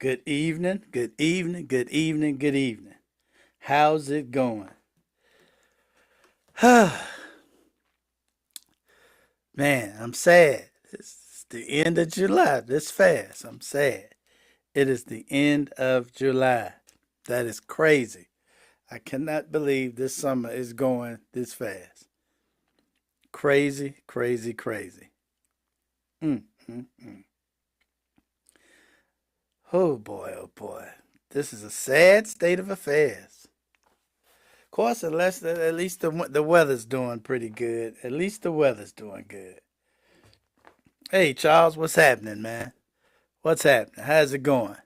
Good evening, good evening, good evening, good evening. How's it going? Man, I'm sad. It's the end of July this fast. I'm sad. It is the end of July. That is crazy. I cannot believe this summer is going this fast. Crazy, crazy, crazy. Mm, mm, mm. Oh boy, oh boy. This is a sad state of affairs. Of course, unless at least the weather's doing pretty good. At least the weather's doing good. Hey, Charles, what's happening, man? What's happening? How's it going?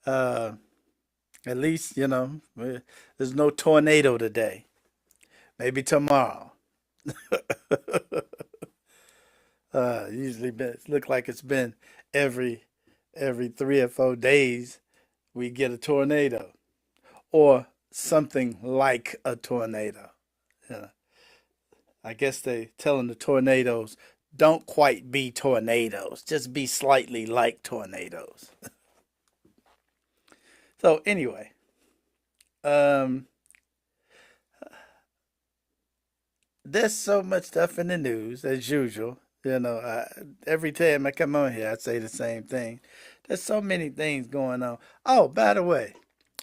Uh, at least there's no tornado today. Maybe tomorrow. Usually, it look like it's been every every 3 or 4 days we get a tornado or something like a tornado. Yeah. I guess they telling the tornadoes don't quite be tornadoes, just be slightly like tornadoes. So anyway, um, there's so much stuff in the news as usual. Every time I come on here, I say the same thing. There's so many things going on. Oh, by the way,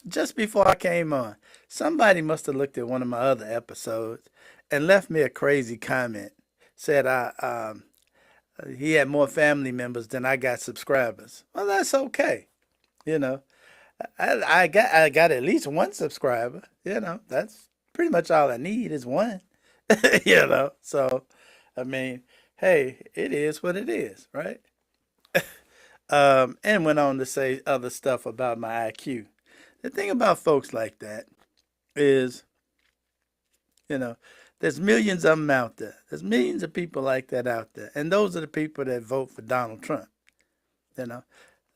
just before I came on, somebody must have looked at one of my other episodes and left me a crazy comment. Said he had more family members than I got subscribers. Well, that's okay. You know, I got at least one subscriber. That's pretty much all I need is one. So I mean, hey, it is what it is, right? And went on to say other stuff about my IQ. The thing about folks like that is, you know, there's millions of them out there. There's millions of people like that out there, and those are the people that vote for Donald Trump. You know,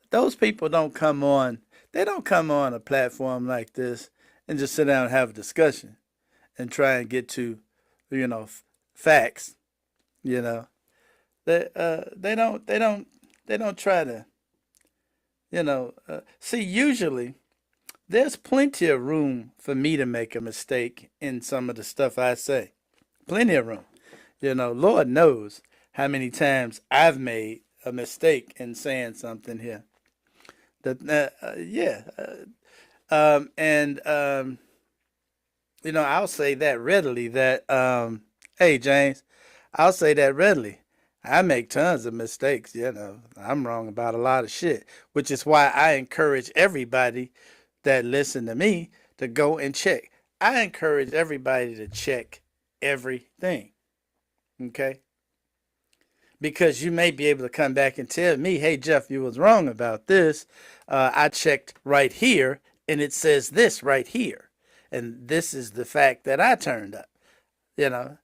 those people don't come on. They don't come on a platform like this and just sit down and have a discussion and try and get to, facts. You know, they don't try to. See, usually there's plenty of room for me to make a mistake in some of the stuff I say. Plenty of room. Lord knows how many times I've made a mistake in saying something here. Yeah. And I'll say that readily. Hey, James, I'll say that readily. I make tons of mistakes. I'm wrong about a lot of shit, which is why I encourage everybody that listen to me to go and check. I encourage everybody to check everything. Okay? Because you may be able to come back and tell me, hey, Jeff, you was wrong about this. I checked right here and it says this right here. And this is the fact that I turned up. You know,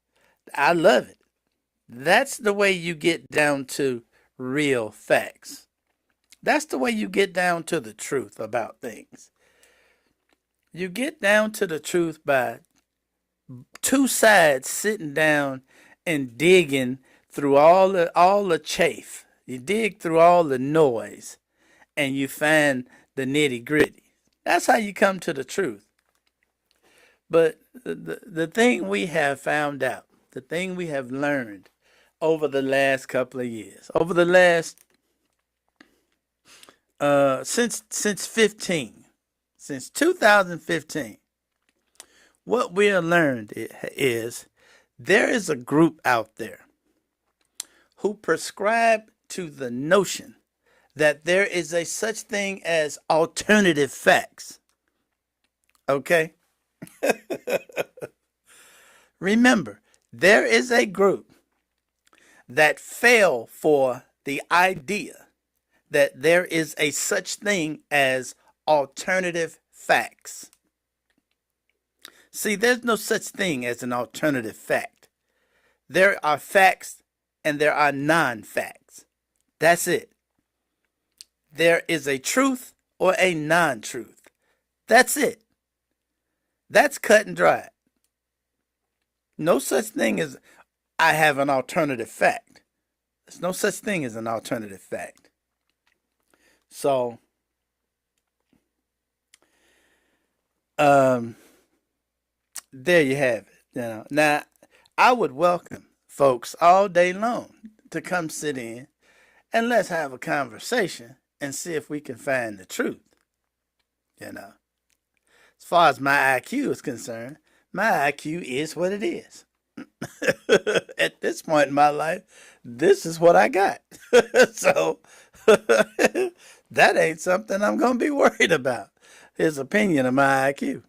I love it. That's the way you get down to real facts. That's the way you get down to the truth about things. You get down to the truth by two sides sitting down and digging through all the chaff. You dig through all the noise and you find the nitty gritty. That's how you come to the truth. But the thing we have found out, the thing we have learned over the last couple of years, over the last since 15, since 2015, what we have learned is there is a group out there who prescribe to the notion that there is a such thing as alternative facts. Okay? Remember, there is a group that fell for the idea that there is a such thing as alternative facts. See, there's no such thing as an alternative fact. There are facts and there are non-facts. That's it. There is a truth or a non-truth. That's it. That's cut and dried. No such thing as I have an alternative fact. There's no such thing as an alternative fact. So, um, there you have it. Now I would welcome folks all day long to come sit in and let's have a conversation and see if we can find the truth. You know, as far as my IQ is concerned, my IQ is what it is. At this point in my life, this is what I got. So that ain't something I'm going to be worried about. His opinion of my IQ.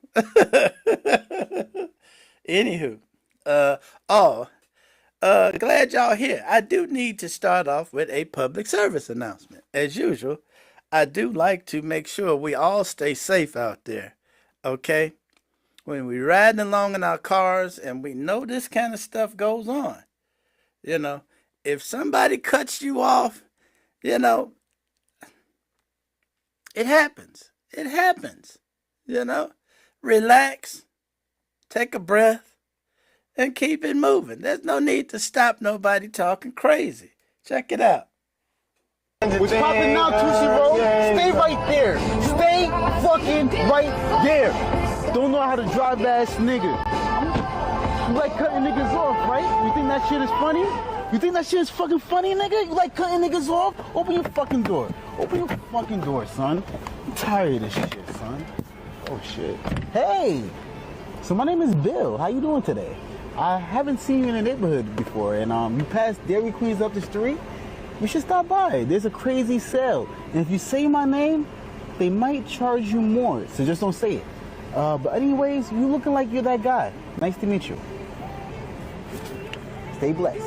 Anywho, uh, oh, glad y'all here. I do need to start off with a public service announcement. As usual, I do like to make sure we all stay safe out there. Okay? When we riding along in our cars and we know this kind of stuff goes on, you know, if somebody cuts you off, you know, it happens. It happens. You know, relax, take a breath, and keep it moving. There's no need to stop nobody talking crazy. Check it out. What's popping now, Tushy Road? Stay right there. Stay fucking right there. Don't know how to drive ass nigga. You like cutting niggas off, right? You think that shit is funny? You think that shit is fucking funny, nigga? You like cutting niggas off? Open your fucking door. Open your fucking door, son. I'm tired of this shit, son. Oh shit. Hey! So my name is Bill. How you doing today? I haven't seen you in the neighborhood before, and you passed Dairy Queens up the street. You should stop by. There's a crazy sale. And if you say my name, they might charge you more. So just don't say it. But anyways, you looking like you're that guy. Nice to meet you. Stay blessed.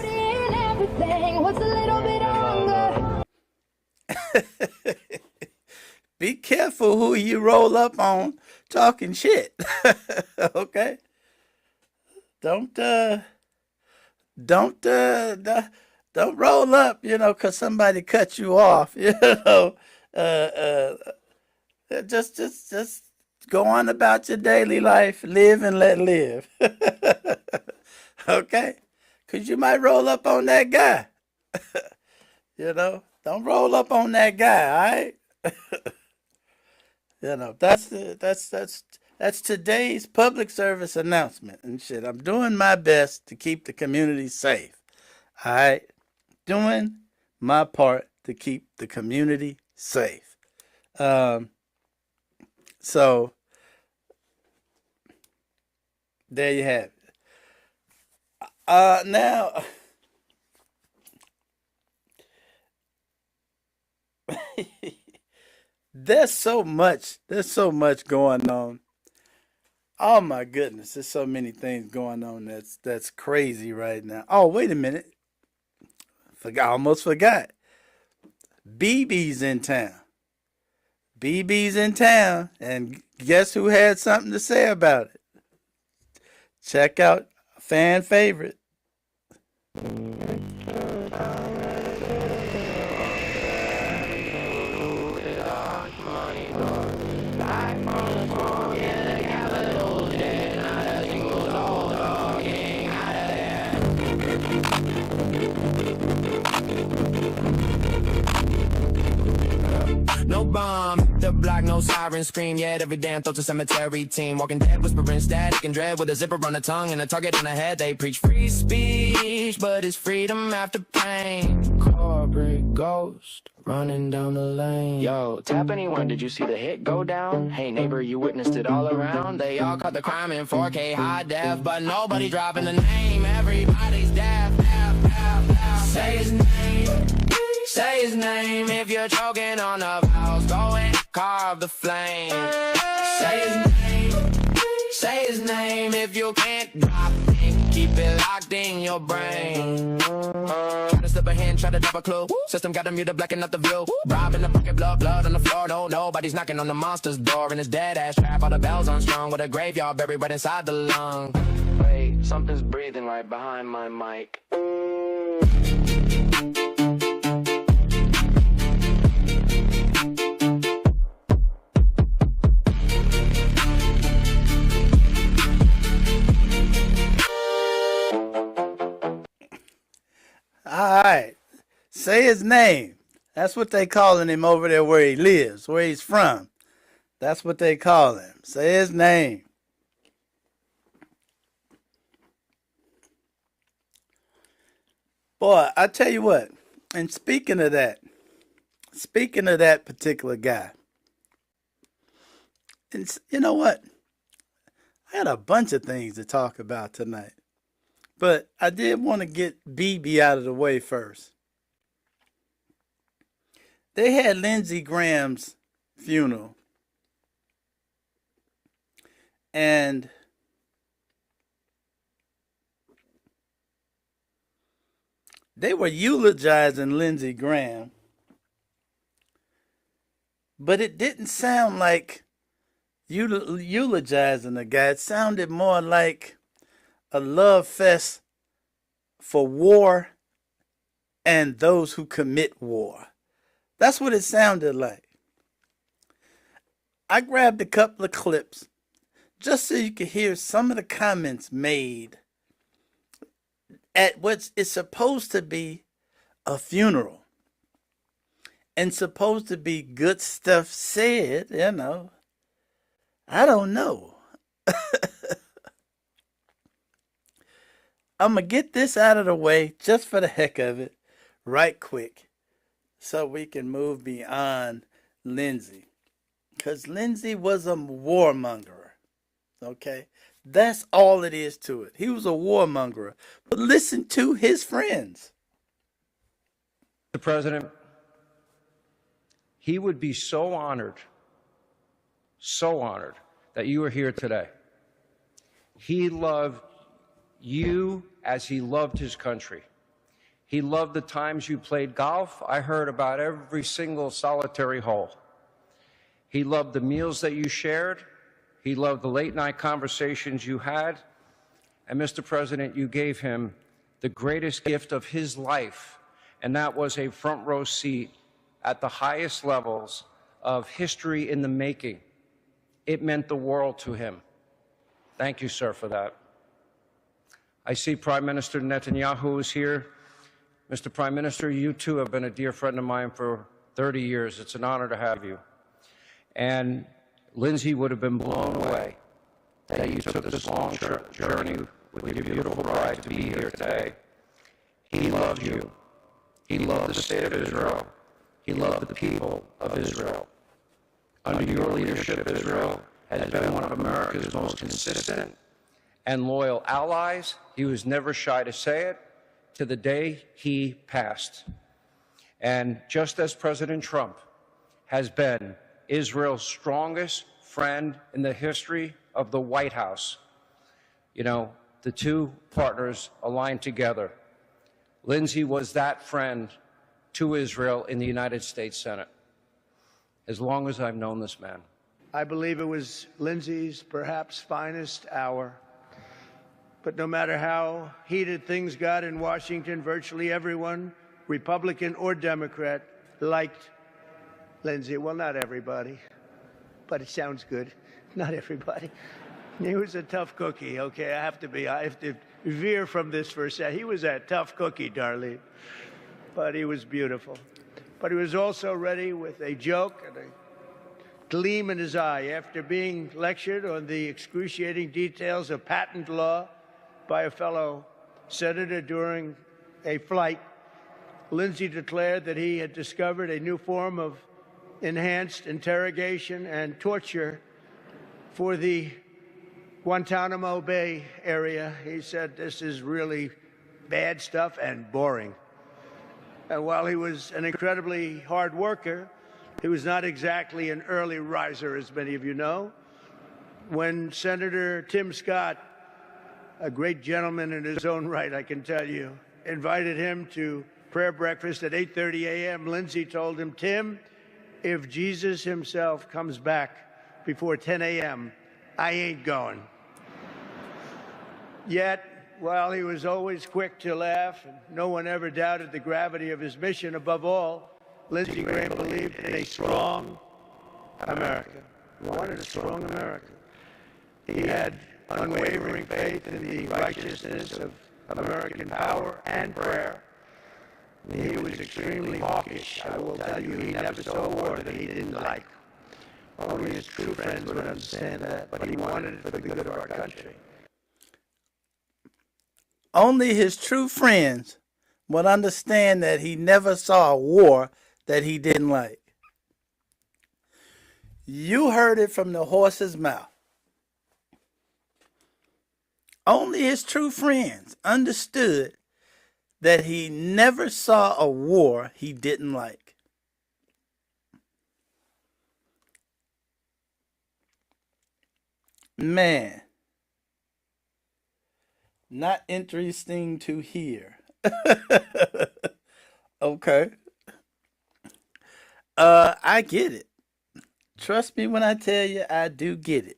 Be careful who you roll up on talking shit. Okay? Don't don't don't roll up, you know, 'cause somebody cut you off, you know. Uh, just go on about your daily life, live and let live. Okay? 'Cause you might roll up on that guy. You know, don't roll up on that guy, all right? You know, that's today's public service announcement and shit. I'm doing my best to keep the community safe. All right? Doing my part to keep the community safe. Um, so there you have it. Now there's so much going on. Oh my goodness, there's so many things going on that's crazy right now. Oh, wait a minute. Almost forgot. BB's in town. BB's in town, and guess who had something to say about it? Check out a fan favorite. No bomb, the block, no siren scream yet. Every damn thought to cemetery team. Walking dead, whispering static and dread with a zipper on the tongue and a target on the head. They preach free speech, but it's freedom after pain. Corporate ghost running down the lane. Yo, tap anyone, did you see the hit go down? Hey neighbor, you witnessed it all around. They all caught the crime in 4K high def, but nobody dropping the name. Everybody's deaf. Say his name. Say his name if you're choking on the vows. Go and carve the flame. Say his name. Say his name if you can't drop it. Keep it locked in your brain. Try to slip a hand, try to drop a clue. System got a muted, blacking out the view. Robbing the pocket, blood on the floor. No, nobody's knocking on the monster's door. In his dead ass trap, all the bells unstrung. With a graveyard buried right inside the lung. Wait, something's breathing right behind my mic. All right. Say his name. That's what they calling him over there where he lives, where he's from. That's what they call him. Say his name. Boy, I tell you what, and speaking of that particular guy, and you know what? I had a bunch of things to talk about tonight, but I did want to get BB out of the way first. They had Lindsey Graham's funeral, and they were eulogizing Lindsey Graham, but it didn't sound like eulogizing the guy. It sounded more like a love fest for war and those who commit war. That's what it sounded like. I grabbed a couple of clips just so you could hear some of the comments made at what is supposed to be a funeral and supposed to be good stuff said, you know. I don't know. I'm going to get this out of the way just for the heck of it, right quick, so we can move beyond Lindsey. Because Lindsey was a warmonger, okay? That's all it is to it. He was a warmonger. But listen to his friends. Mr. President, he would be so honored that you are here today. He loved you as he loved his country. He loved the times you played golf. I heard about every single solitary hole. He loved the meals that you shared. He loved the late night conversations you had. And Mr. President, you gave him the greatest gift of his life, and that was a front row seat at the highest levels of history in the making. It meant the world to him. Thank you, sir, for that. I see Prime Minister Netanyahu is here. Mr. Prime Minister, you too have been a dear friend of mine for 30 years. It's an honor to have you. And Lindsey would have been blown away that you took this long journey with your beautiful bride to be here today. He loved you. He loved the state of Israel. He loved the people of Israel. Under your leadership, Israel has been one of America's most consistent and loyal allies. He was never shy to say it to the day he passed. And just as President Trump has been Israel's strongest friend in the history of the White House, you know, the two partners aligned together. Lindsey was that friend to Israel in the United States Senate, as long as I've known this man. I believe it was Lindsey's perhaps finest hour. But no matter how heated things got in Washington, virtually everyone, Republican or Democrat, liked Lindsey. Well, not everybody, but it sounds good. Not everybody. He was a tough cookie, okay? I have to veer from this for a second. He was a tough cookie, Darlene, but he was beautiful. But he was also ready with a joke and a gleam in his eye. After being lectured on the excruciating details of patent law by a fellow senator during a flight, Lindsey declared that he had discovered a new form of enhanced interrogation and torture for the Guantanamo Bay area. He said, this is really bad stuff and boring. And while he was an incredibly hard worker, he was not exactly an early riser, as many of you know. When Senator Tim Scott, a great gentleman in his own right, I can tell you, invited him to prayer breakfast at 8:30 a.m., Lindsey told him, Tim, if Jesus himself comes back before 10 a.m., I ain't going. Yet, while he was always quick to laugh, and no one ever doubted the gravity of his mission, above all, Lindsey Graham believed in a strong America. He wanted a strong America. He had unwavering faith in the righteousness of American power and prayer. He was extremely hawkish. I will tell you, he never saw a war that he didn't like. Only his true friends would understand that, but he wanted it for the good of our country. Only his true friends would understand that he never saw a war that he didn't like. You heard it from the horse's mouth. Only his true friends understood that he never saw a war he didn't like. Man, not interesting to hear. Okay. I get it. Trust me when I tell you I do get it.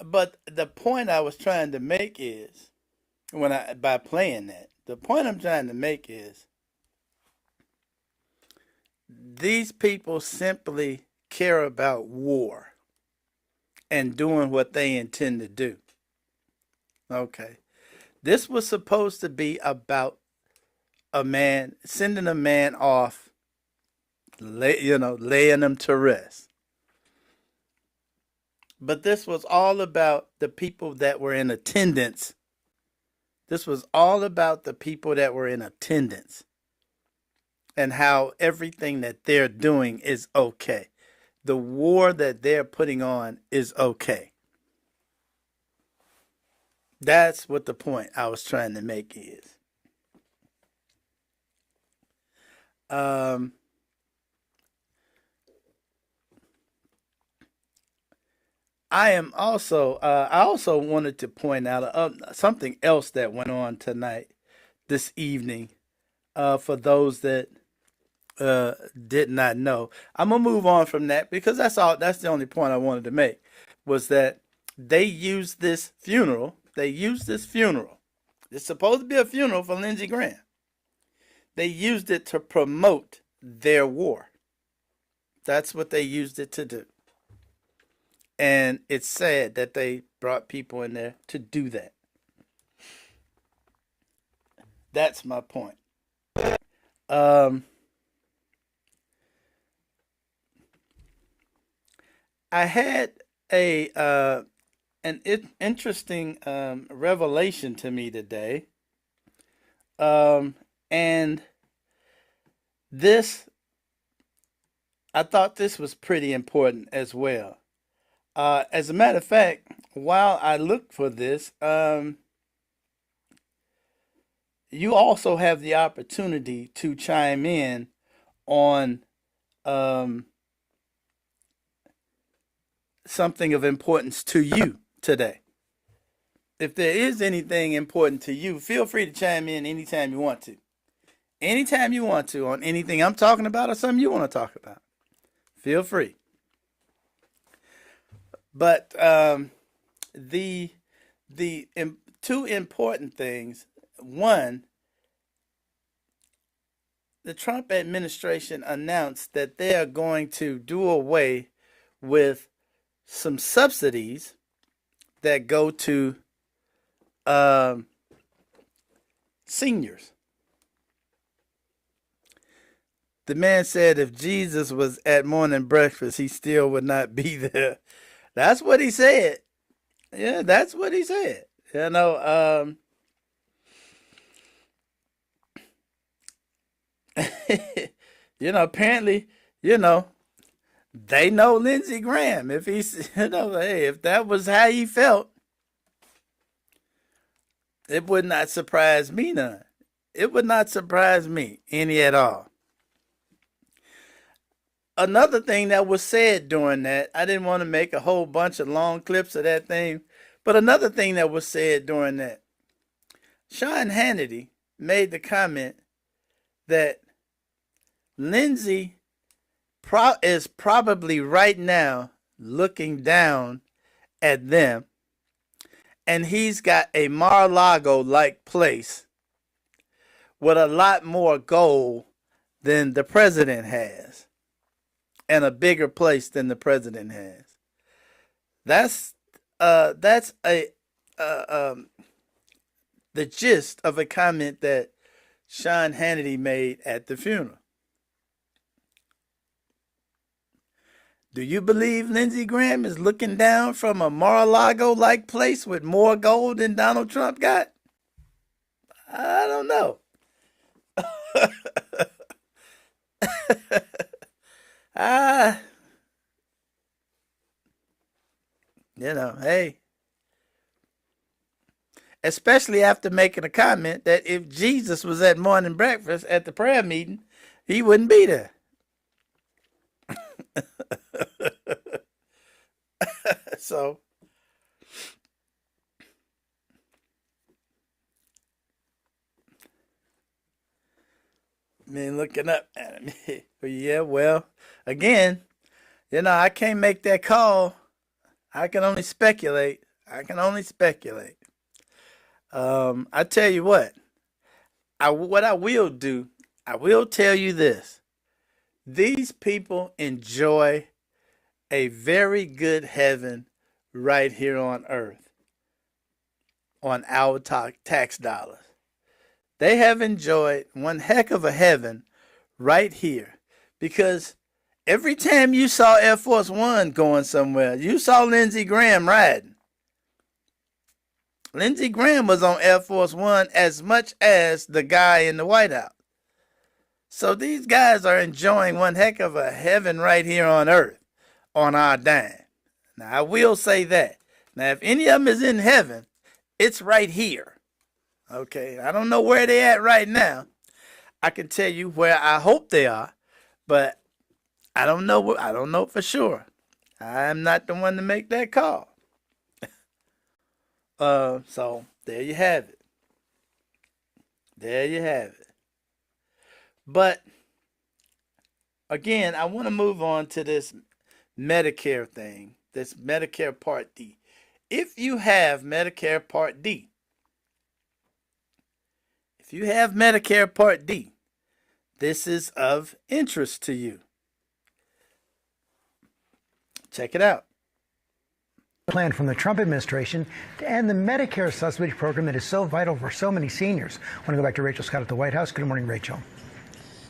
But the point I was trying to make is by playing that, the point I'm trying to make is these people simply care about war and doing what they intend to do. Okay. This was supposed to be about a man, sending a man off, laying him to rest. But this was all about the people that were in attendance. This was all about the people that were in attendance and how everything that they're doing is okay. The war that they're putting on is okay. That's what the point I was trying to make is. I also wanted to point out something else that went on tonight, this evening, for those that did not know. I'm gonna move on from that because that's all. That's the only point I wanted to make was that they used this funeral. They used this funeral. It's supposed to be a funeral for Lindsey Graham. They used it to promote their war. That's what they used it to do. And it's sad that they brought people in there to do that. That's my point. I had an interesting revelation to me today, and this I thought this was pretty important as well. As a matter of fact, while I looked for this, you also have the opportunity to chime in on um, something of importance to you today. If there is anything important to you, feel free to chime in anytime you want to. Anytime you want to on anything I'm talking about or something you want to talk about. Feel free. But the two important things. One, the Trump administration announced that they are going to do away with some subsidies that go to seniors. The man said if Jesus was at morning breakfast, he still would not be there. That's what he said. Yeah, that's what he said. Apparently, they know Lindsey Graham. If he's, hey, if that was how he felt, it would not surprise me none. It would not surprise me any at all. Another thing that was said during that, I didn't want to make a whole bunch of long clips of that thing, but another thing that was said during that, Sean Hannity made the comment that Lindsey is probably right now looking down at them, and he's got a Mar-a-Lago-like place with a lot more gold than the president has, and a bigger place than the president has. That's a the gist of a comment that Sean Hannity made at the funeral. Do you believe Lindsey Graham is looking down from a Mar-a-Lago-like place with more gold than Donald Trump got? I don't know. Ah, hey. Especially after making a comment that if Jesus was at morning breakfast at the prayer meeting, he wouldn't be there. So, looking up at him. Yeah, well, again, I can't make that call. I can only speculate. I tell you what I will do, I will tell you this. These people enjoy a very good heaven right here on earth on our tax dollars. They have enjoyed one heck of a heaven right here because every time you saw Air Force One going somewhere, you saw Lindsey Graham riding. Lindsey Graham was on Air Force One as much as the guy in the White House. So these guys are enjoying one heck of a heaven right here on earth on our dime. Now, I will say that. Now, if any of them is in heaven, it's right here. Okay, I don't know where they at right now. I can tell you where I hope they are, but I don't know. I don't know for sure. I'm not the one to make that call. So there you have it. There you have it. But again, I want to move on to this Medicare thing, this Medicare Part D. If you have Medicare Part D, this is of interest to you. Check it out. Plan from the Trump administration to end the Medicare subsidy program that is so vital for so many seniors. I want to go back to Rachel Scott at the White House. Good morning, Rachel.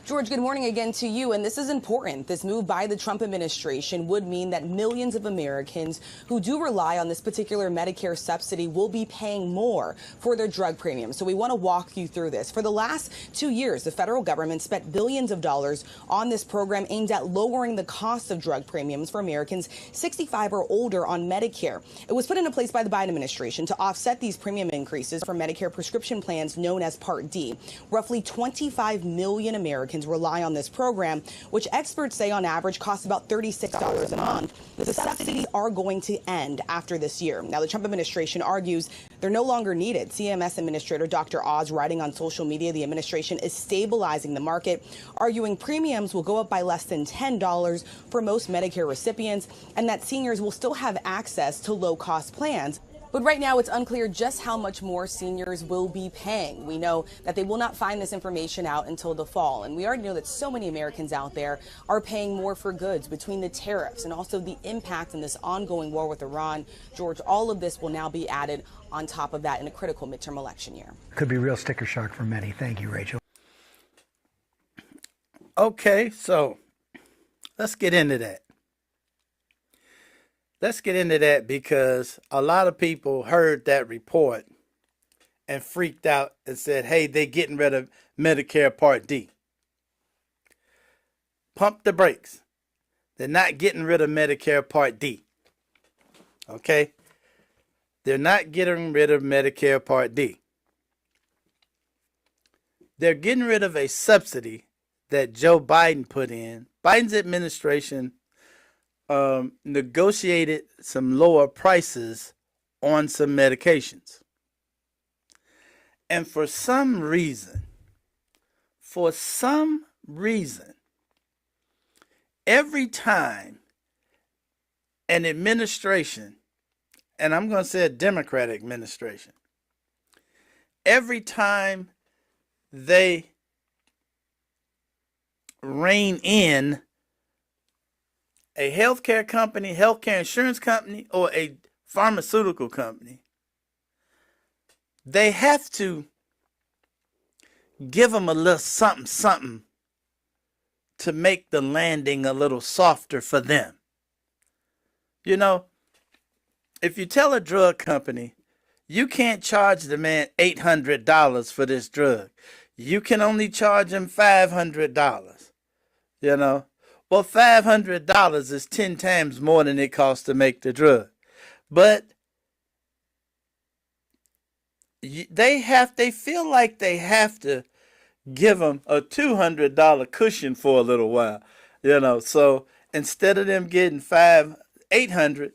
George, good morning again to you. And this is important. This move by the Trump administration would mean that millions of Americans who do rely on this particular Medicare subsidy will be paying more for their drug premiums. So we want to walk you through this. For the last 2 years, the federal government spent billions of dollars on this program aimed at lowering the cost of drug premiums for Americans 65 or older on Medicare. It was put into place by the Biden administration to offset these premium increases for Medicare prescription plans known as Part D. Roughly 25 million Americans rely on this program, which experts say on average costs about $36 a month. The subsidies are going to end after this year. Now, the Trump administration argues they're no longer needed. CMS Administrator Dr. Oz writing on social media the administration is stabilizing the market, arguing premiums will go up by less than $10 for most Medicare recipients and that seniors will still have access to low-cost plans. But right now, it's unclear just how much more seniors will be paying. We know that they will not find this information out until the fall. And we already know that so many Americans out there are paying more for goods between the tariffs and also the impact in this ongoing war with Iran. George, all of this will now be added on top of that in a critical midterm election year. Could be real sticker shock for many. Thank you, Rachel. Okay, so let's get into that. Let's get into that because a lot of people heard that report and freaked out and said, hey, they're getting rid of Medicare Part D. Pump the brakes. They're not getting rid of Medicare Part D. Okay? They're not getting rid of Medicare Part D. They're getting rid of a subsidy that Joe Biden put in. Biden's administration negotiated some lower prices on some medications. And for some reason, every time an administration, and I'm going to say a Democratic administration, every time they rein in a healthcare company, healthcare insurance company, or a pharmaceutical company, they have to give them a little something, something to make the landing a little softer for them. You know, if you tell a drug company, you can't charge the man $800 for this drug. You can only charge him $500. You know, well, $500 is 10 times more than it costs to make the drug. But they feel like they have to give them a $200 cushion for a little while. You know, so instead of them getting 800,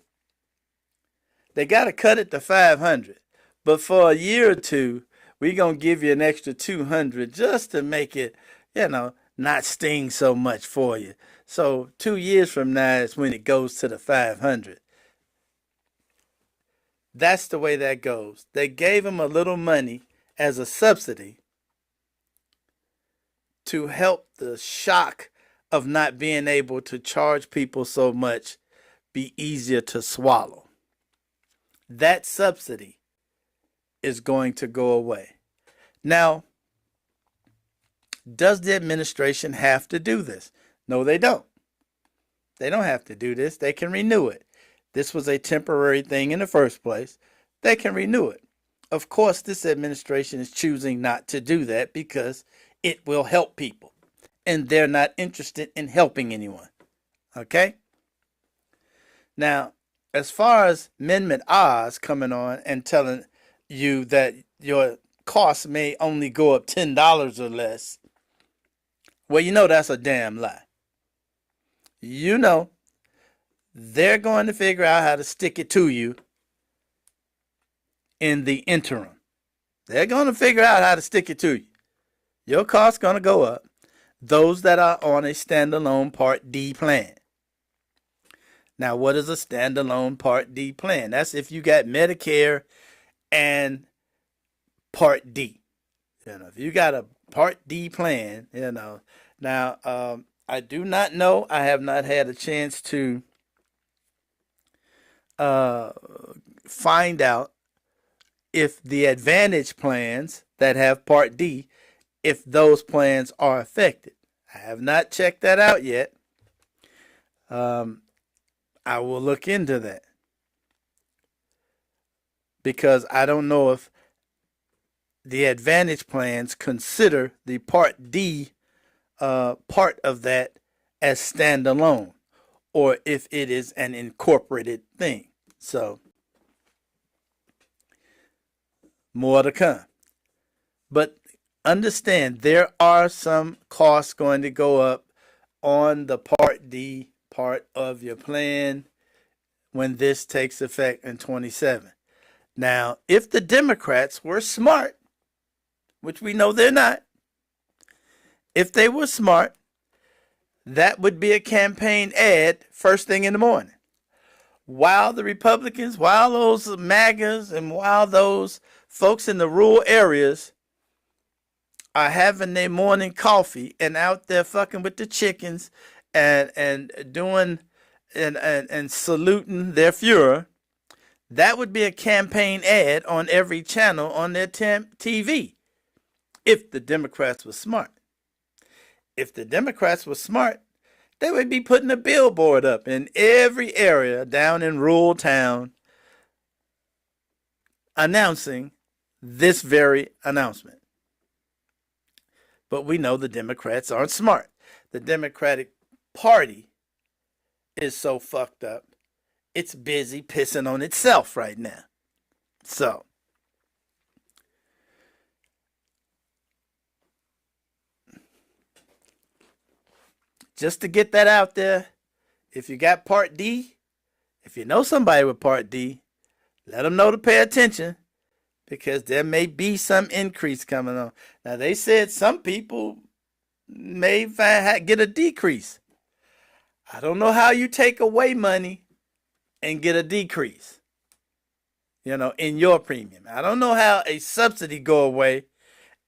they got to cut it to 500. But for a year or two, we're going to give you an extra 200 just to make it, you know, not sting so much for you. So 2 years from now is when it goes to the 500. That's the way that goes. They gave him a little money as a subsidy to help the shock of not being able to charge people so much be easier to swallow. That subsidy is going to go away. Now, does the administration have to do this? No, they don't. They don't have to do this. They can renew it. This was a temporary thing in the first place. They can renew it. Of course, this administration is choosing not to do that because it will help people. And they're not interested in helping anyone. Okay? Now, as far as Amendment Oz coming on and telling you that your costs may only go up $10 or less, well, you know that's a damn lie. You know they're going to figure out how to stick it to you in the interim. They're going to figure out how to stick it to you. Your costs going to go up. Those that are on a standalone Part D plan. Now, what is a standalone Part D plan? That's if you got Medicare and Part D. You know, if you got a Part D plan, you know. Now, I do not know. I have not had a chance to find out if the Advantage plans that have Part D, if those plans are affected. I have not checked that out yet. I will look into that because I don't know if the Advantage plans consider the Part D part of that as standalone or if it is an incorporated thing. So, more to come. But understand there are some costs going to go up on the Part D part of your plan when this takes effect in 27. Now, if the Democrats were smart, which we know they're not, if they were smart, that would be a campaign ad first thing in the morning. While the Republicans, while those MAGAs, and while those folks in the rural areas are having their morning coffee and out there fucking with the chickens and doing and saluting their Fuhrer, that would be a campaign ad on every channel on their TV if the Democrats were smart. If the Democrats were smart, they would be putting a billboard up in every area down in rural town announcing this very announcement. But we know the Democrats aren't smart. The Democratic Party is so fucked up, it's busy pissing on itself right now. So, just to get that out there, if you got Part D, if you know somebody with Part D, let them know to pay attention because there may be some increase coming on. Now, they said some people may get a decrease. I don't know how you take away money and get a decrease, you know, in your premium. I don't know how a subsidy go away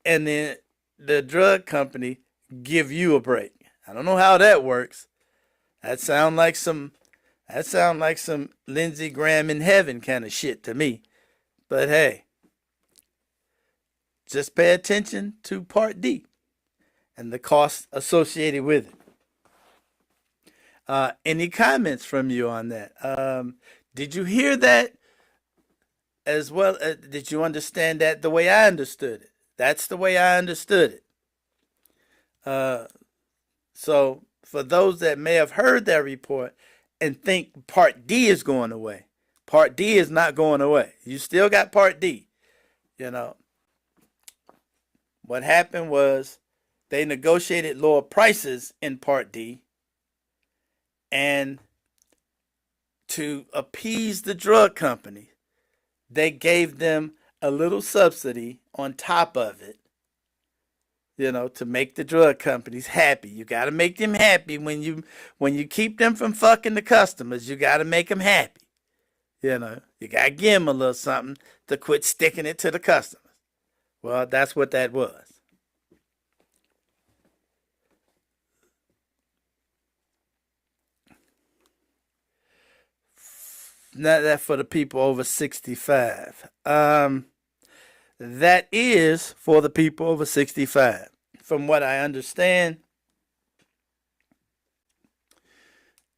and then the drug company give you a break. I don't know how that works. That sound like some Lindsey Graham in heaven kind of shit to me. But hey, Just pay attention to Part D and the costs associated with it. Any comments from you on that? Did you hear that as well? Did you understand that the way I understood it? That's the way I understood it. So for those that may have heard that report and think Part D is going away, Part D is not going away. You still got Part D. You know, what happened was they negotiated lower prices in Part D, and to appease the drug company, they gave them a little subsidy on top of it, you know, to make the drug companies happy. You got to make them happy when you keep them from fucking the customers. You got to make them happy. You know, you got to give them a little something to quit sticking it to the customers. Well, that's what that was. Not that for the people over 65. That is for the people over 65. From what I understand,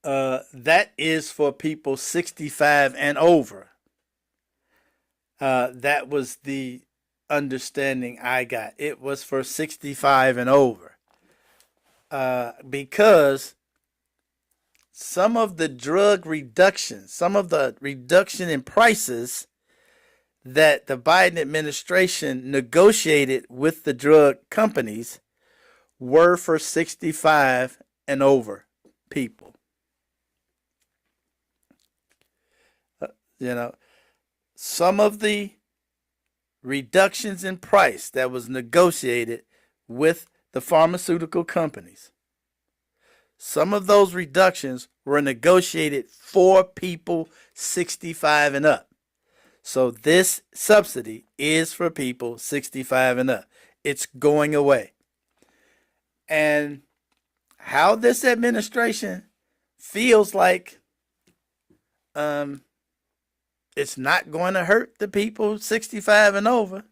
that is for people 65 and over. That was the understanding I got. It was for 65 and over. Because some of the drug reductions, some of the reduction in prices that the Biden administration negotiated with the drug companies were for 65 and over people. You know, some of the reductions in price that was negotiated with the pharmaceutical companies, some of those reductions were negotiated for people 65 and up. So this subsidy is for people 65 and up. It's going away. And how this administration feels like it's not going to hurt the people 65 and over.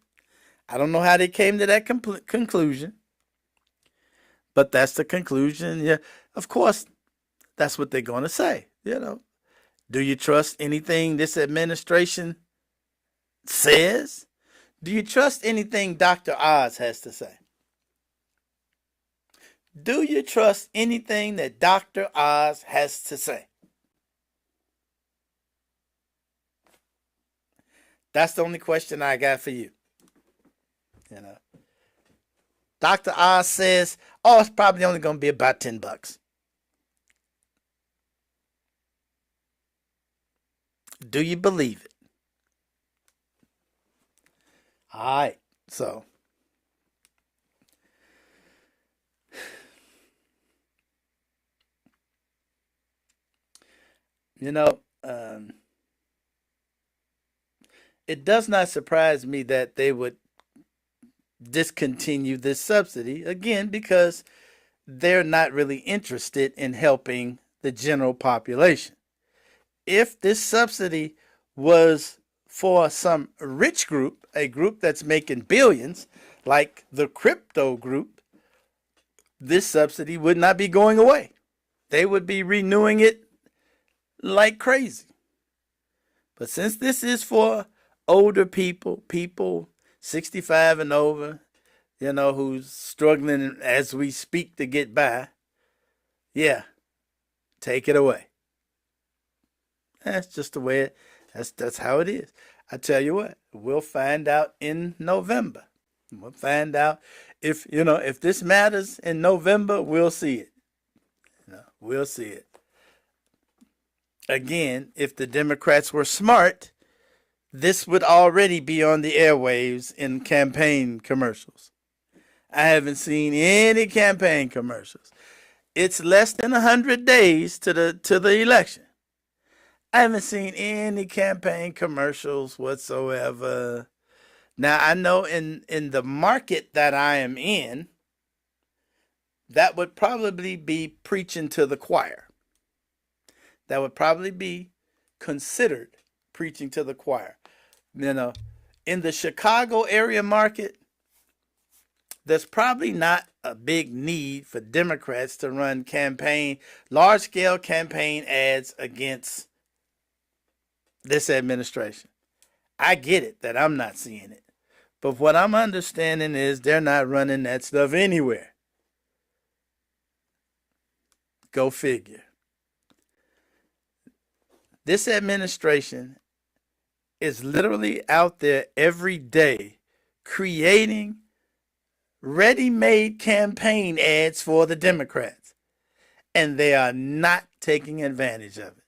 I don't know how they came to that conclusion, but that's the conclusion. Yeah, of course, that's what they're going to say. You know, do you trust anything this administration says? Do you trust anything Dr. Oz has to say? Do you trust anything that Dr. Oz has to say? That's the only question I got for you. You know, Dr. Oz says, oh, it's probably only going to be about $10. Do you believe it? All right, so you know, it does not surprise me that they would discontinue this subsidy, again, because they're not really interested in helping the general population. If this subsidy was for some rich group, a group that's making billions, like the crypto group, this subsidy would not be going away. They would be renewing it like crazy. But since this is for older people, people 65 and over, you know, who's struggling as we speak to get by, yeah, take it away. That's just the way that's how it is. I tell you what, we'll find out in November. We'll find out if this matters in November, we'll see it. We'll see it. Again, if the Democrats were smart, this would already be on the airwaves in campaign commercials. I haven't seen any campaign commercials. It's less than 100 days to the election. I haven't seen any campaign commercials whatsoever. Now, I know in the market that I am in, that would probably be preaching to the choir. That would probably be considered preaching to the choir. You know, in the Chicago area market, there's probably not a big need for Democrats to run large-scale campaign ads against this administration. I get it that I'm not seeing it. But what I'm understanding is they're not running that stuff anywhere. Go figure. This administration is literally out there every day creating ready-made campaign ads for the Democrats. And they are not taking advantage of it.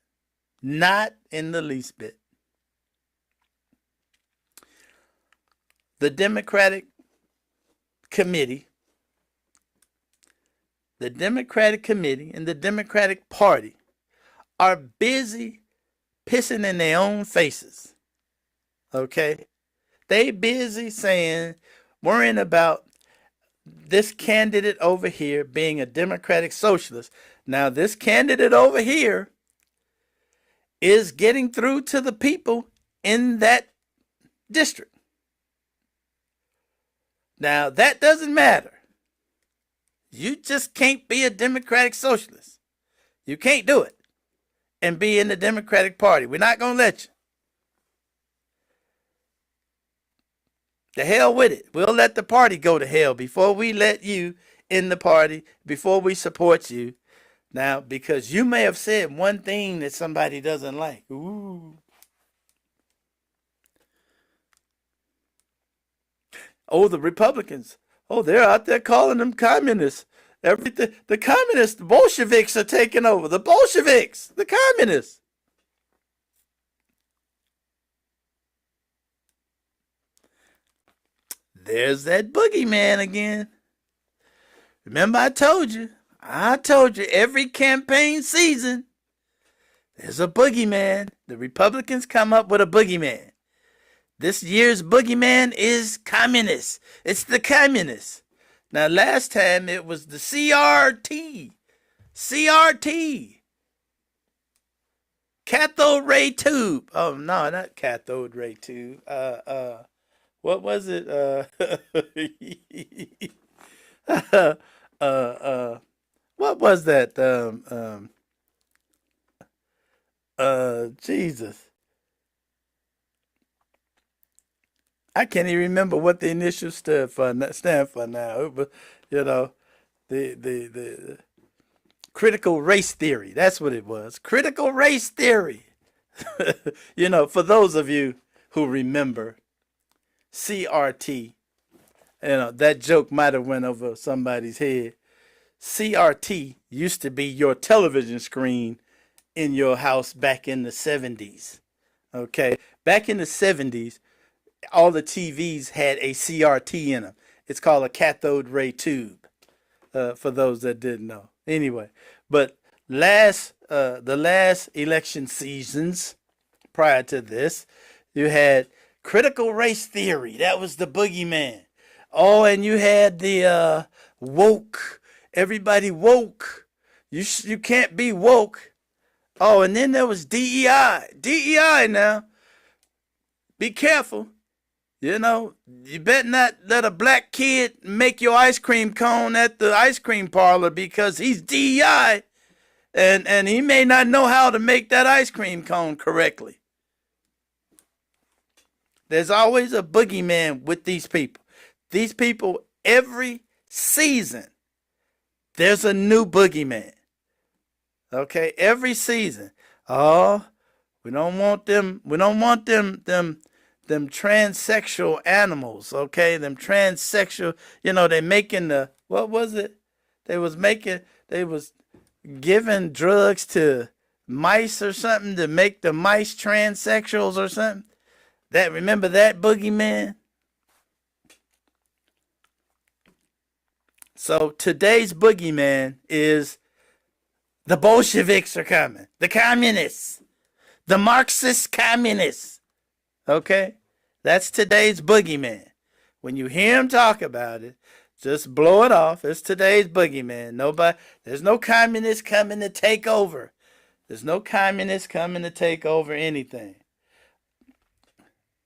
Not in the least bit. The Democratic Committee and the Democratic Party are busy pissing in their own faces. Okay? They busy worrying about this candidate over here being a Democratic socialist. Now, this candidate over here is getting through to the people in that district. Now, that doesn't matter. You just can't be a Democratic socialist. You can't do it and be in the Democratic Party. We're not going to let you. The hell with it. We'll let the party go to hell before we let you in the party, before we support you. Now, because you may have said one thing that somebody doesn't like. Ooh. Oh, the Republicans. Oh, they're out there calling them communists. Everything. The communists, the Bolsheviks are taking over. The Bolsheviks, the communists. There's that boogeyman again. Remember I told you every campaign season, there's a boogeyman. The Republicans come up with a boogeyman. This year's boogeyman is communists. It's the communists. Now, last time it was the CRT. Cathode ray tube. Oh, no, not cathode ray tube. What was it? What was that? Jesus. I can't even remember what the initials stand for now. It was, the critical race theory. That's what it was. Critical race theory. For those of you who remember CRT, that joke might have went over somebody's head. CRT used to be your television screen in your house back in the 70s. Okay? Back in the 70s, all the TVs had a CRT in them. It's called a cathode ray tube, for those that didn't know. Anyway, but the last election seasons prior to this, you had critical race theory. That was the boogeyman. Oh, and you had the woke. Everybody woke. You can't be woke. Oh, and then there was DEI. DEI now. Be careful. You better not let a black kid make your ice cream cone at the ice cream parlor because he's DEI and he may not know how to make that ice cream cone correctly. There's always a boogeyman with these people. These people, every season, there's a new boogeyman. Okay, every season. Oh, we don't want them transsexual animals, okay? Them transsexual, they making what was it? They was giving drugs to mice or something to make the mice transsexuals or something. Remember that boogeyman? So today's boogeyman is the Bolsheviks are coming. The communists. The Marxist communists. Okay? That's today's boogeyman. When you hear him talk about it, just blow it off. It's today's boogeyman. There's no communists coming to take over. There's no communists coming to take over anything.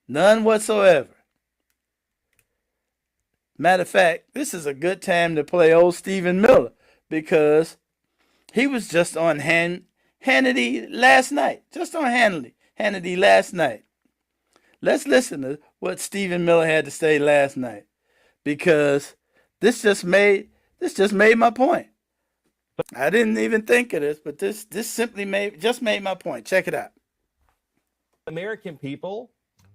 None whatsoever. Matter of fact, this is a good time to play old Stephen Miller because he was just on Hannity last night. Just on Hannity last night. Let's listen to what Stephen Miller had to say last night because this just made my point. I didn't even think of this, but this simply made my point. Check it out. American people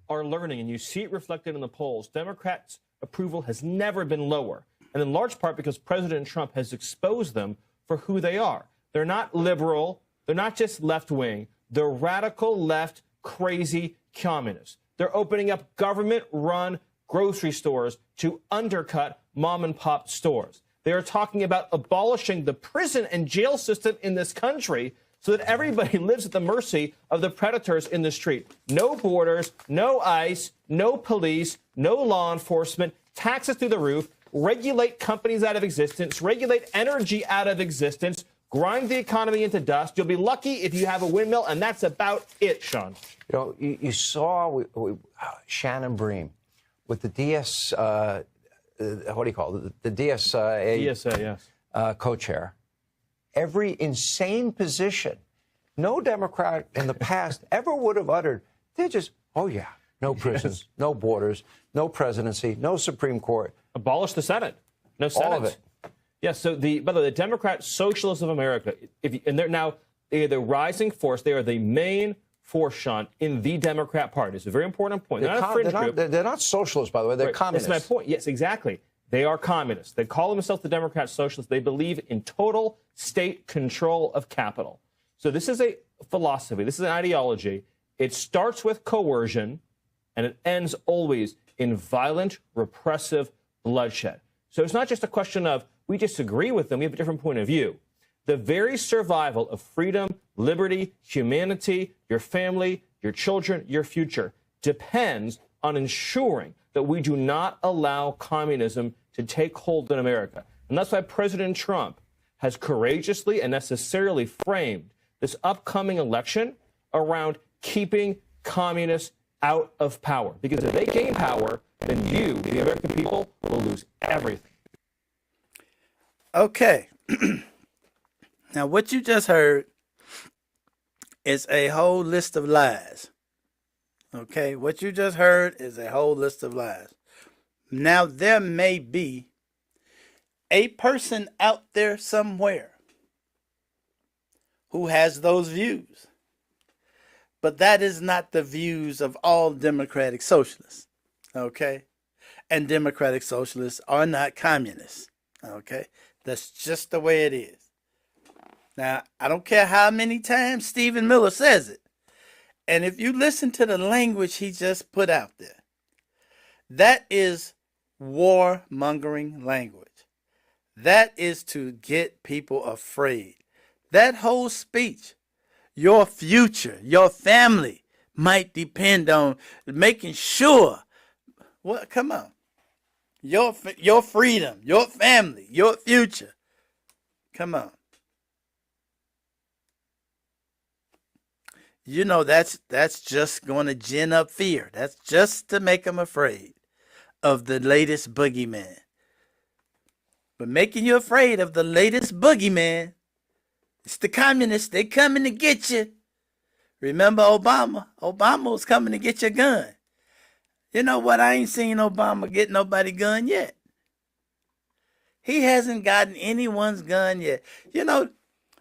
are learning, and you see it reflected in the polls. Democrats' approval has never been lower, and in large part because President Trump has exposed them for who they are. They're not liberal. They're not just left-wing. They're radical left, crazy communists. They're opening up government-run grocery stores to undercut mom-and-pop stores. They are talking about abolishing the prison and jail system in this country so that everybody lives at the mercy of the predators in the street. No borders, no ICE, no police, no law enforcement, taxes through the roof, regulate companies out of existence, regulate energy out of existence, grind the economy into dust. You'll be lucky if you have a windmill, and that's about it, Sean. You know, you saw Shannon Bream with the DS, what do you call it? The DSA, yes. Co-chair. Every insane position no Democrat in the past ever would have uttered. They're just, oh, yeah, no prisons, no borders, no presidency, no Supreme Court. Abolish the Senate. No Senate. All of it. Yeah, so by the way, the Democrat Socialists of America, they're the rising force. They are the main force, Sean, in the Democrat Party. It's a very important point. They're not socialists, by the way. They're communists. That's my point. Yes, exactly. They are communists. They call themselves the Democrat Socialists. They believe in total state control of capital. So this is a philosophy. This is an ideology. It starts with coercion, and it ends always in violent, repressive bloodshed. So it's not just a question of we disagree with them. We have a different point of view. The very survival of freedom, liberty, humanity, your family, your children, your future depends on ensuring that we do not allow communism to take hold in America. And that's why President Trump has courageously and necessarily framed this upcoming election around keeping communists out of power. Because if they gain power, then you, the American people, will lose everything. Okay. Now, what you just heard is a whole list of lies. Okay? What you just heard is a whole list of lies. Now, there may be a person out there somewhere who has those views. But that is not the views of all democratic socialists. Okay? And democratic socialists are not communists. Okay? That's just the way it is. Now, I don't care how many times Stephen Miller says it. And if you listen to the language he just put out there, that is warmongering language. That is to get people afraid. That whole speech, your future, your family might depend on making sure. Well, come on. Your freedom, your family, your future. Come on. You know, that's just going to gin up fear. That's just to make them afraid of the latest boogeyman. But making you afraid of the latest boogeyman, it's the communists. They coming to get you. Remember Obama? Obama was coming to get your gun. You know what? I ain't seen Obama get nobody gun yet. He hasn't gotten anyone's gun yet. You know,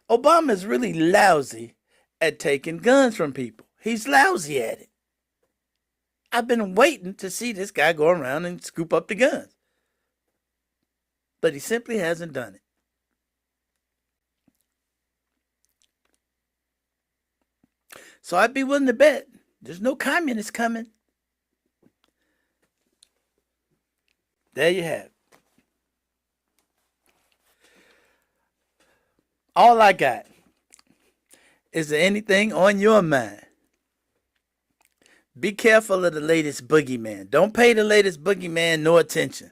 Obama is really lousy at taking guns from people. He's lousy at it. I've been waiting to see this guy go around and scoop up the guns. But he simply hasn't done it. So I'd be willing to bet there's no communists coming. There you have it. All I got. Is there anything on your mind? Be careful of the latest boogeyman. Don't pay the latest boogeyman no attention.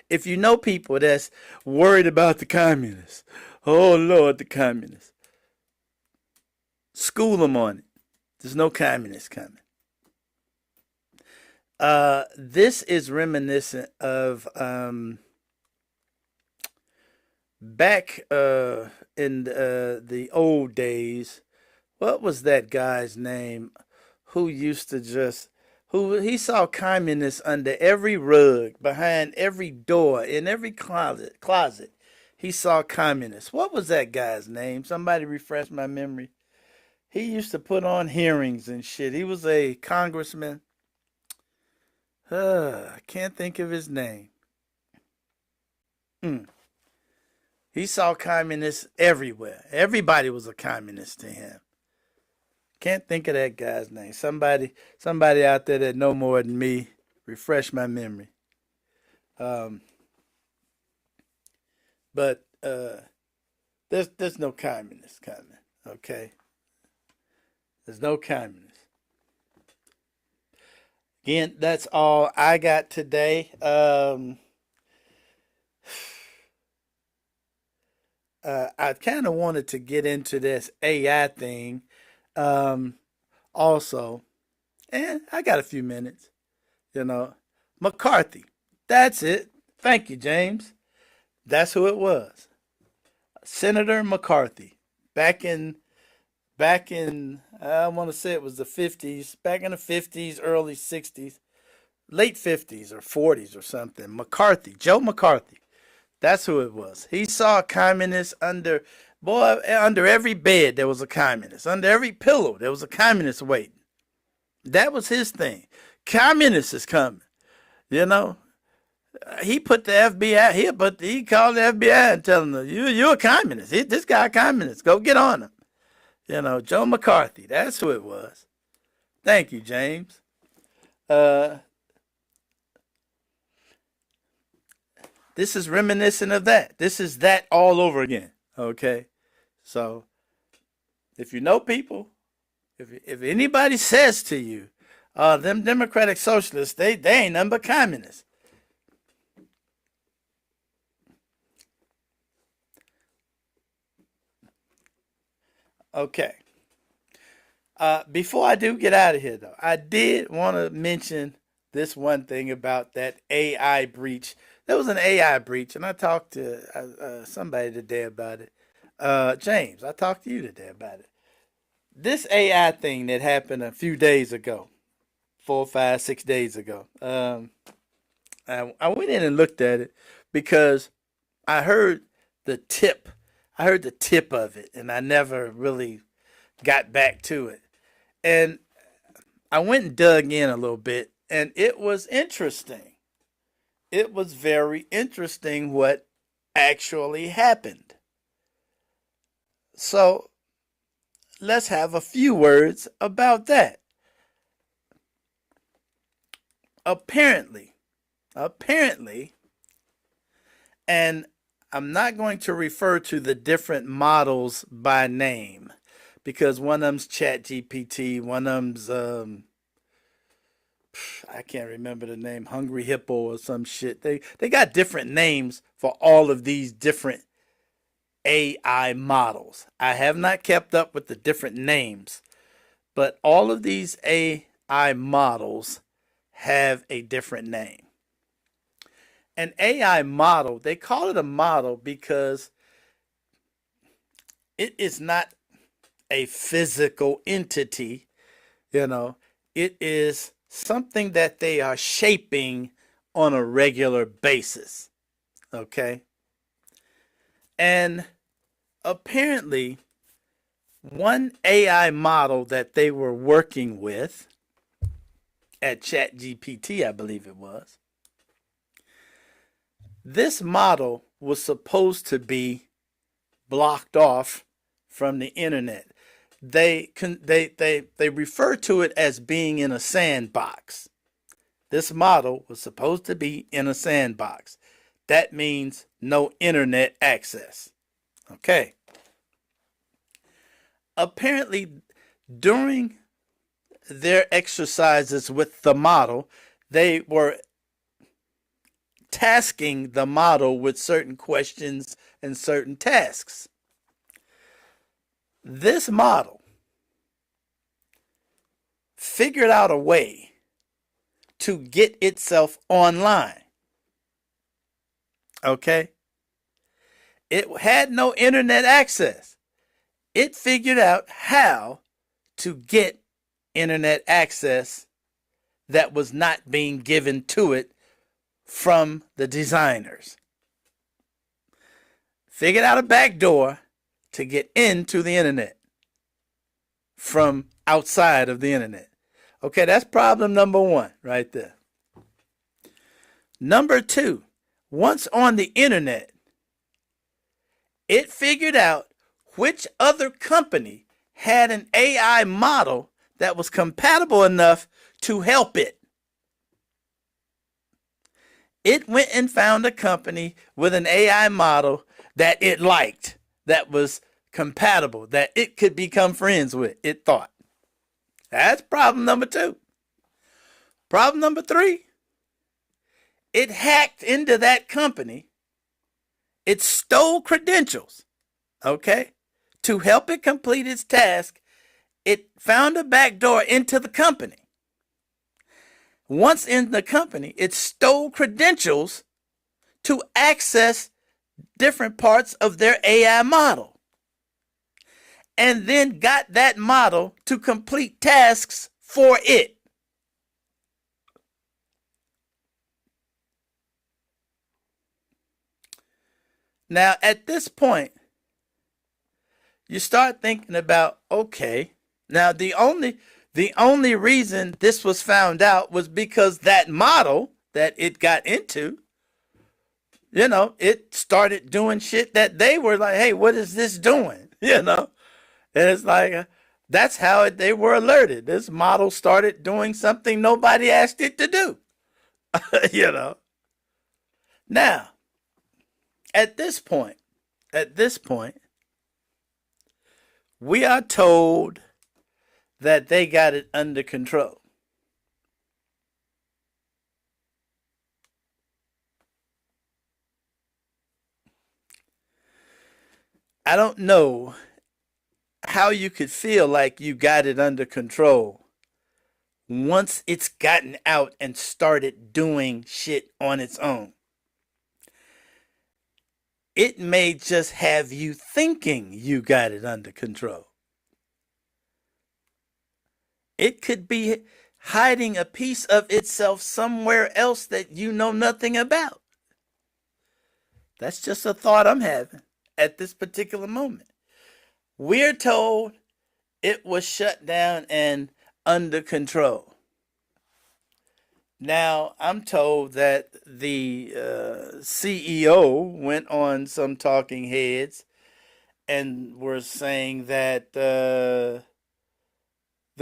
If you know people that's worried about the communists, oh Lord, the communists, school them on it. There's no communists coming. This is reminiscent of back in the old days. What was that guy's name who used to just who he saw communists under every rug, behind every door, in every closet. He saw communists. What was that guy's name? Somebody refresh my memory. He used to put on hearings and shit. He was a congressman. I can't think of his name. Hmm. He saw communists everywhere. Everybody was a communist to him. Can't think of that guy's name. Somebody out there that know more than me, refresh my memory. Um, but there's no communists coming. Okay, there's no communists. Again, that's all I got today. I kind of wanted to get into this AI thing also, and I got a few minutes. McCarthy. That's it. Thank you, James. That's who it was. Senator McCarthy. Back in I want to say it was the 50s, back in the 50s, early 60s, late 50s or 40s or something. McCarthy, Joe McCarthy. That's who it was. He saw communists under every bed there was a communist. Under every pillow there was a communist waiting. That was his thing. Communists is coming. You know, he put the FBI. He called the FBI and telling them, "You're a communist. This guy a communist. Go get on him." Joe McCarthy. That's who it was. Thank you, James. This is reminiscent of that. This is that all over again. Okay, so if you know people, if anybody says to you, them Democratic Socialists, they ain't nothing but communists. Okay. Before I do get out of here, though, I did want to mention this one thing about that AI breach. There was an AI breach, and I talked to somebody today about it. James, I talked to you today about it. This AI thing that happened a few days ago, 4, 5, 6 days ago. I went in and looked at it because I heard the tip. I heard the tip of it, and I never really got back to it. And I went and dug in a little bit, and it was interesting. It was very interesting what actually happened. So let's have a few words about that. Apparently, and I'm not going to refer to the different models by name because one of them's ChatGPT, one of them's I can't remember the name, Hungry Hippo or some shit. They got different names for all of these different AI models. I have not kept up with the different names, but all of these AI models have a different name. An AI model, they call it a model because it is not a physical entity, it is something that they are shaping on a regular basis. Okay? And apparently, one AI model that they were working with at ChatGPT, I believe it was, this model was supposed to be blocked off from the internet. They refer to it as being in a sandbox. This model was supposed to be in a sandbox. That means no internet access. Okay. Apparently, during their exercises with the model, they were tasking the model with certain questions and certain tasks. This model figured out a way to get itself online. Okay? It had no internet access. It figured out how to get internet access that was not being given to it from the designers. Figured out a back door to get into the internet from outside of the internet. Okay, that's problem number one right there. Number two, once on the internet, it figured out which other company had an AI model that was compatible enough to help it. It went and found a company with an AI model that it liked, that was compatible, that it could become friends with, it thought. That's problem number two. Problem number three, it hacked into that company. It stole credentials, okay, to help it complete its task. It found a back door into the company. Once in the company, it stole credentials to access different parts of their AI model, and then got that model to complete tasks for it. Now, at this point, you start thinking about, okay, now the only reason this was found out was because that model that it got into, it started doing shit that they were like, hey, what is this doing? And it's like, that's how they were alerted. This model started doing something nobody asked it to do. Now, at this point, we are told that they got it under control. I don't know how you could feel like you got it under control once it's gotten out and started doing shit on its own. It may just have you thinking you got it under control. It could be hiding a piece of itself somewhere else that you know nothing about. That's just a thought I'm having at this particular moment. We're told it was shut down and under control. Now, I'm told that the CEO went on some talking heads and were saying that the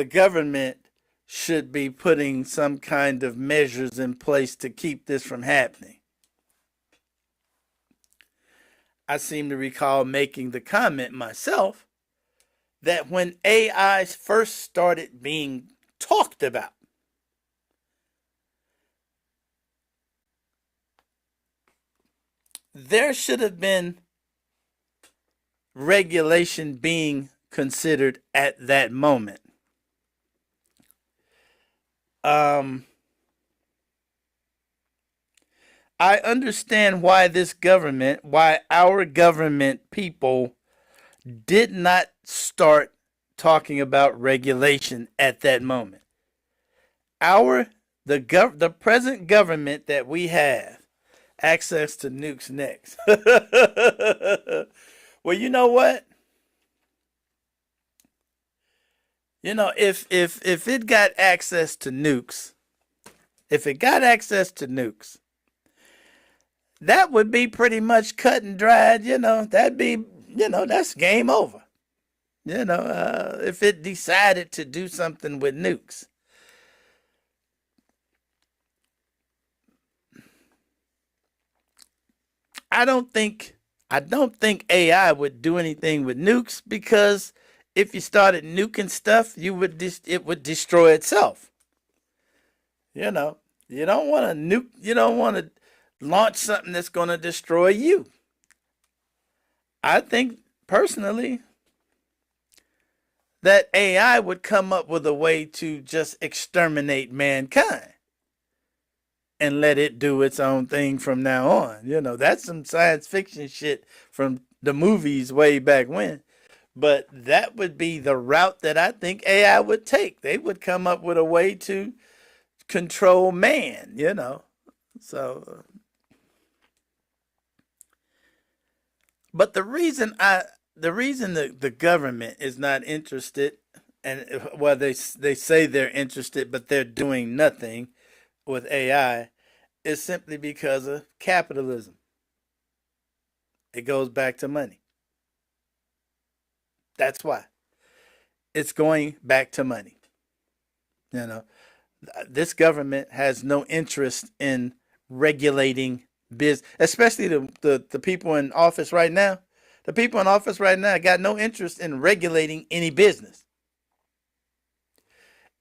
government should be putting some kind of measures in place to keep this from happening. I seem to recall making the comment myself that when AI first started being talked about, there should have been regulation being considered at that moment. I understand why our government people did not start talking about regulation at that moment. The present government that we have, access to nukes next. Well, you know what? If it got access to nukes, that would be pretty much cut and dried. That'd be, that's game over. If it decided to do something with nukes. I don't think AI would do anything with nukes, because if you started nuking stuff, it would destroy itself. You don't want to nuke. You don't want to launch something that's going to destroy you. I think personally that AI would come up with a way to just exterminate mankind. and let it do its own thing from now on. You know, that's some science fiction shit from the movies way back when. But that would be the route that I think AI would take. They would come up with a way to control man, you know. So, but the reason the government is not interested, and well, they say they're interested, but they're doing nothing with AI, is simply because of capitalism. It goes back to money. That's why. It's going back to money. You know, this government has no interest in regulating business, especially the people in office right now. The people in office right now got no interest in regulating any business.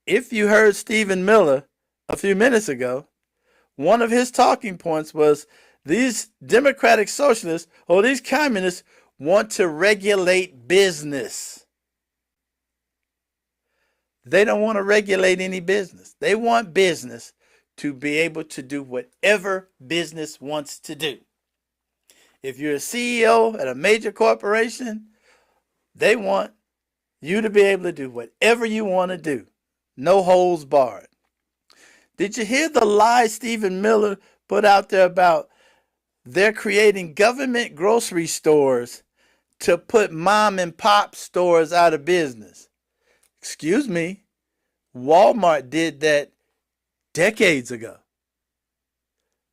If you heard Stephen Miller a few minutes ago, one of his talking points was these democratic socialists or these communists want to regulate business. They don't want to regulate any business. They want business to be able to do whatever business wants to do. If you're a CEO at a major corporation, they want you to be able to do whatever you want to do. No holds barred. Did you hear the lie Stephen Miller put out there about they're creating government grocery stores to put mom and pop stores out of business? Excuse me, Walmart did that decades ago.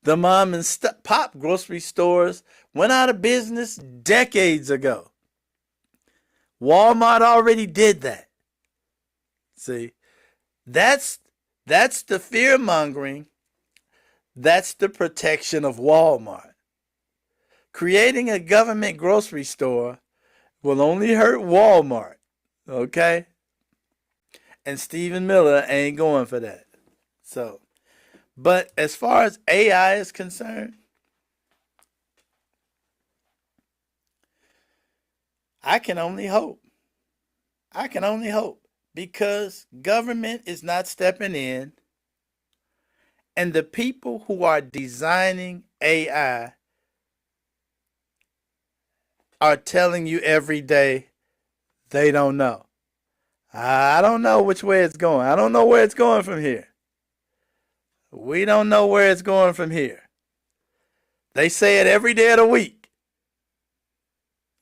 The mom and pop grocery stores went out of business decades ago. Walmart already did that. See, that's the fear mongering. That's the protection of Walmart. Creating a government grocery store will only hurt Walmart, okay? And Stephen Miller ain't going for that. So, but as far as AI is concerned, I can only hope. I can only hope because government is not stepping in, and the people who are designing AI are telling you every day they don't know. I don't know which way it's going. I don't know where it's going from here. We don't know where it's going from here. They say it every day of the week.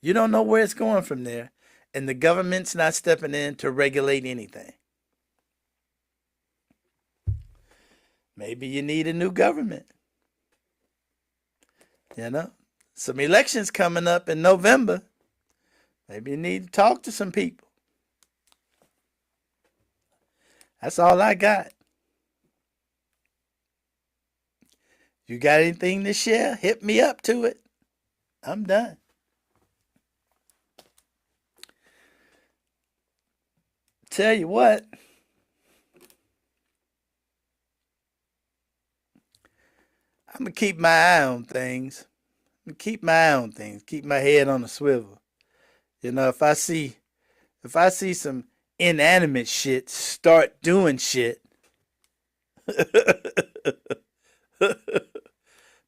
You don't know where it's going from there, and the government's not stepping in to regulate anything. Maybe you need a new government. You know, some elections coming up in November. Maybe you need to talk to some people. That's all I got. You got anything to share? Hit me up to it. I'm done. Tell you what. I'm going to keep my eye on things. Keep my eye on things. Keep my head on a swivel. You know, if I see some inanimate shit start doing shit,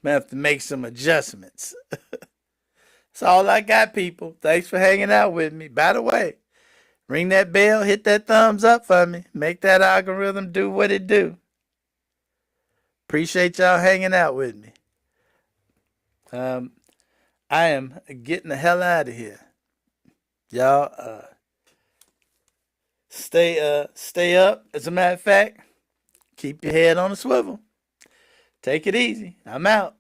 may have to make some adjustments. That's all I got, people. Thanks for hanging out with me. By the way, ring that bell, hit that thumbs up for me. Make that algorithm do what it do. Appreciate y'all hanging out with me. I am getting the hell out of here. Y'all stay up. As a matter of fact, keep your head on a swivel. Take it easy. I'm out.